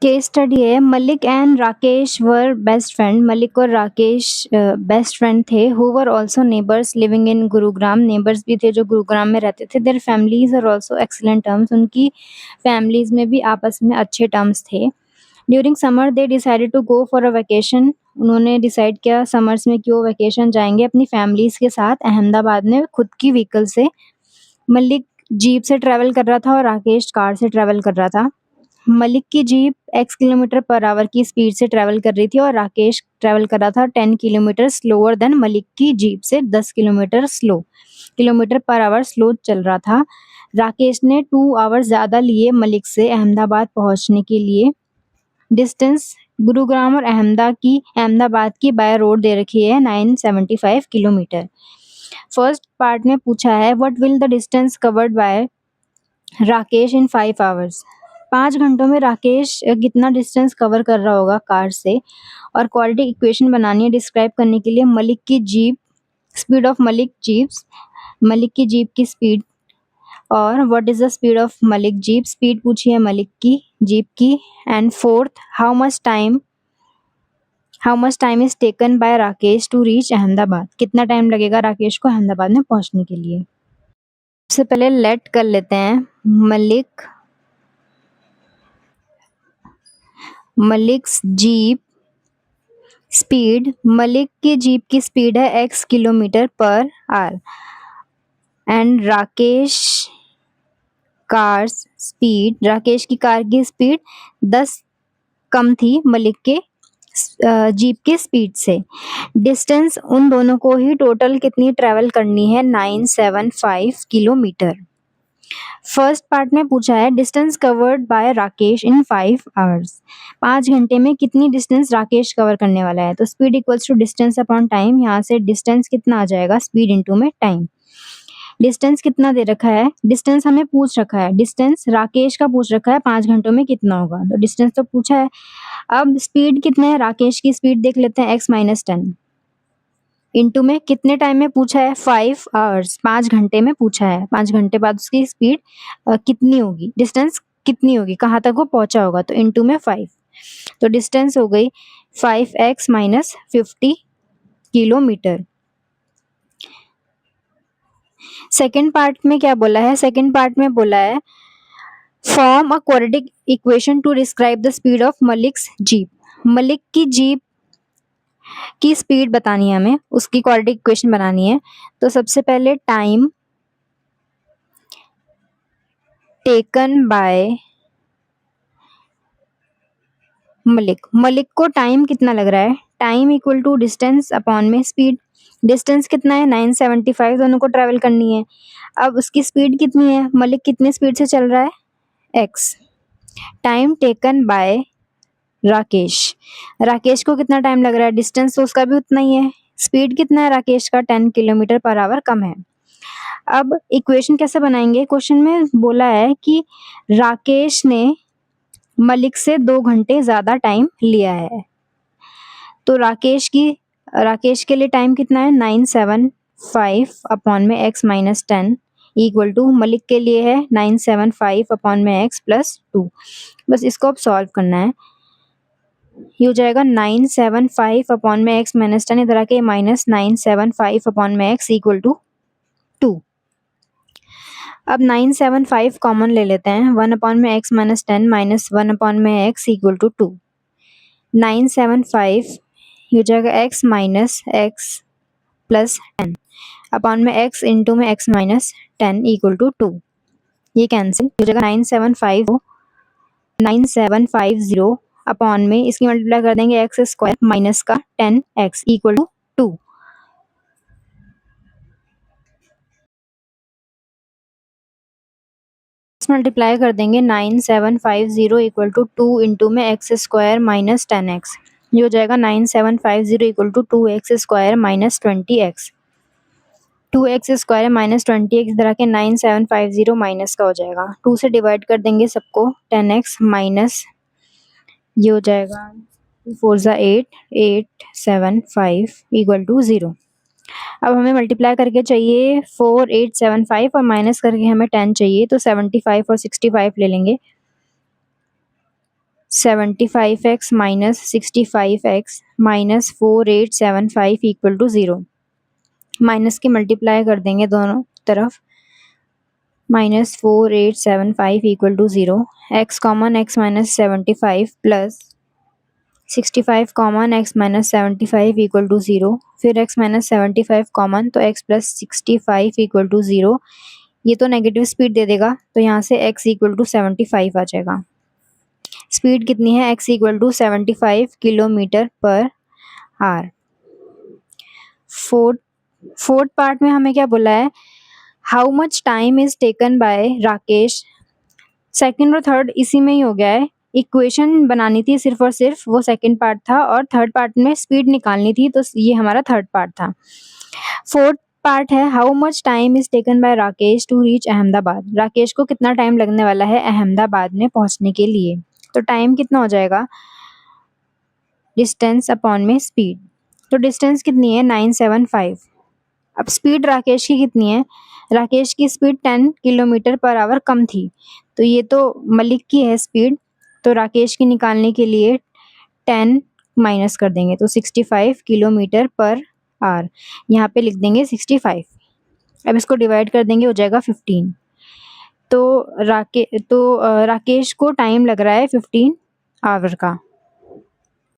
Case study है Malik and Rakesh were best friend. Malik और Rakesh best friend थे। Who were also neighbours living in Gurugram. Neighbours भी थे जो गुरुग्राम में रहते थे। Their families are also excellent terms. उनकी फैमिलीज में भी आपस में अच्छे टर्म्स थे। During summer they decided to go for a vacation. उन्होंने डिसाइड किया समर्स में कि वो वेकेशन जाएंगे अपनी फैमिलीज के साथ अहमदाबाद में खुद की व्हीकल से। मलिक जीप से ट्रैवल कर रहा था और राकेश कार से ट्रैवल कर रहा था। मलिक की jeep x kilometre per our की स्पीड से ट्रैवल कर रही थी और राकेश ट्रैवल कर रहा था 10 किलोमीटर स्लोअर देन मलिक की जीप से 10 किलोमीटर पर आवर स्लो चल रहा था। राकेश ने 2 आवर्स ज़्यादा लिए मलिक से अहमदाबाद पहुंचने के लिए। डिस्टेंस गुरुग्राम और अहमदाबाद की बाय रोड दे रखी है 975 किलोमीटर। फर्स्ट पार्ट में पूछा है what will the distance covered by Rakesh in 5 hours. 5 घंटों में राकेश कितना डिस्टेंस कवर कर रहा होगा कार से। और क्वाड्रेटिक इक्वेशन बनानी है डिस्क्राइब करने के लिए मलिक की जीप स्पीड ऑफ मलिक की जीप की स्पीड और what is the speed of Malik jeep. Speed पूछी है मलिक की जीप की। And fourth how much time is taken by Rakesh to reach Ahmedabad. कितना टाइम लगेगा राकेश को अहमदाबाद में पहुंचने के लिए। सबसे पहले लेट कर लेते हैं मलिक्स जीप स्पीड। मलिक की जीप की स्पीड है x kilometre per our and Rakesh की कार की स्पीड 10 कम थी मलिक के जीप के स्पीड से। डिस्टेंस उन दोनों को ही टोटल कितनी ट्रैवल करनी है 975 किलोमीटर। फर्स्ट पार्ट में पूछा है distance covered by Rakesh in 5 hours. 5 घंटे में कितनी डिस्टेंस राकेश कवर करने वाला है। तो speed equals to distance upon time. यहाँ से डिस्टेंस कितना आ जाएगा स्पीड इनटू में टाइम। डिस्टेंस कितना दे रखा है। डिस्टेंस हमें पूछ रखा है। डिस्टेंस राकेश का पूछ रखा है 5 घंटों में कितना होगा। तो डिस्टेंस तो पूछा है। अब स्पीड कितना है राकेश की स्पीड देख लेते हैं x-10 इंटू में कितने टाइम में पूछा है 5 आवर्स। 5 घंटे में पूछा है। 5 घंटे बाद उसकी स्पीड कितनी होगी डिस्टेंस कितनी होगी कहाँ तक वो पहुंचा होगा। तो इंटू में 5 तो डिस्टेंस हो गई 5x-50 किलोमीटर। सेकेंड पार्ट में क्या बोला है। सेकेंड पार्ट में बोला है form a quadratic equation two describe the speed of Malik's jeep. Malik की जीप की स्पीड बतानी है हमें उसकी क्वाड्रेटिक इक्वेशन बनानी है। तो सबसे पहले टाइम टेकन बाय मलिक को टाइम कितना लग रहा है। Time equal to distance upon में स्पीड। डिस्टेंस कितना है 975 दोनों को ट्रैवल करनी है। अब उसकी स्पीड कितनी है मलिक कितने स्पीड से चल रहा है x। Time taken by Rakesh को कितना टाइम लग रहा है। डिस्टेंस तो उसका भी उतना ही है। स्पीड कितना है राकेश का 10 किलोमीटर पर आवर कम है। अब इक्वेशन कैसे बनाएंगे। क्वेश्चन में बोला है कि राकेश ने मलिक से 2 घंटे ज़्यादा टाइम लिया है। तो राकेश के लिए टाइम कितना है 975 अपॉन में x-10 इक्वल टू मलिक के लिए है 975 अपॉन में x प्लस 2। बस इसको अब सॉल्व करना है। ये हो जाएगा 975 अपॉन में x-10 इधर आके माइनस 975 अपॉन में x इक्वल टू 2। अब 975 कॉमन ले लेते हैं। 1 अपॉन में x-10 माइनस 1 अपॉन में x इक्वल टू 2। 975 हो जाएगा x minus x plus 10 upon में x इंटू में x माइनस 10 इक्वल टू 2। ये कैंसिल हो जाएगा 9750 अपॉन में इसकी मल्टीप्लाई कर देंगे x स्क्वायर माइनस का 10x इक्वल टू 2। मल्टीप्लाई कर देंगे 9750 इक्वल टू 2 इंटू में x स्क्वायर माइनस 10x। ये हो जाएगा 9750 equal to 2x square minus 20x। 2x square minus 20x इधर आके 9750 माइनस का हो जाएगा। 2 से डिवाइड कर देंगे सबको 10x माइनस ये हो जाएगा 2 4 ज़ा 8 इक्वल टू 0। अब हमें मल्टीप्लाई करके चाहिए 4875 और माइनस करके हमें 10 चाहिए। तो 75 और 65 ले लेंगे। 75x minus 65x minus 4875 equal to 0। Minus के मल्टीप्लाई कर देंगे दोनों तरफ, minus 4875 equal to 0। X common, x minus 75 plus 65 common, x minus 75 equal to 0। फिर एक्स माइनस 75 कॉमन, तो एक्स प्लस 65 इक्वल टू 0। ये तो नेगेटिव स्पीड दे देगा, तो यहाँ से x इक्वल टू 75 आ जाएगा। स्पीड कितनी है? x equal to 75 kilometre per hour. Fourth part में हमें क्या बोला है? How much time is taken by Rakesh. Second और थर्ड इसी में ही हो गया है। इक्वेशन बनानी थी सिर्फ और सिर्फ, वो सेकंड पार्ट था, और थर्ड पार्ट में स्पीड निकालनी थी, तो ये हमारा थर्ड पार्ट था। फोर्थ पार्ट है, how much time is taken by Rakesh to reach Ahmedabad. Rakesh को कितना टाइम लगने वाला है अहमदाबाद में पहुंचने के लिए? तो टाइम कितना हो जाएगा? डिस्टेंस अपॉन में स्पीड। तो डिस्टेंस कितनी है? 975। अब स्पीड राकेश की कितनी है? राकेश की स्पीड 10 किलोमीटर पर आवर कम थी, तो ये तो मलिक की है स्पीड, तो राकेश की निकालने के लिए 10 माइनस कर देंगे, तो 65 किलोमीटर पर आवर। यहाँ पे लिख देंगे 65। अब इसको डिवाइड कर देंगे, हो जाएगा 15। तो राकेश को टाइम लग रहा है 15 आवर का।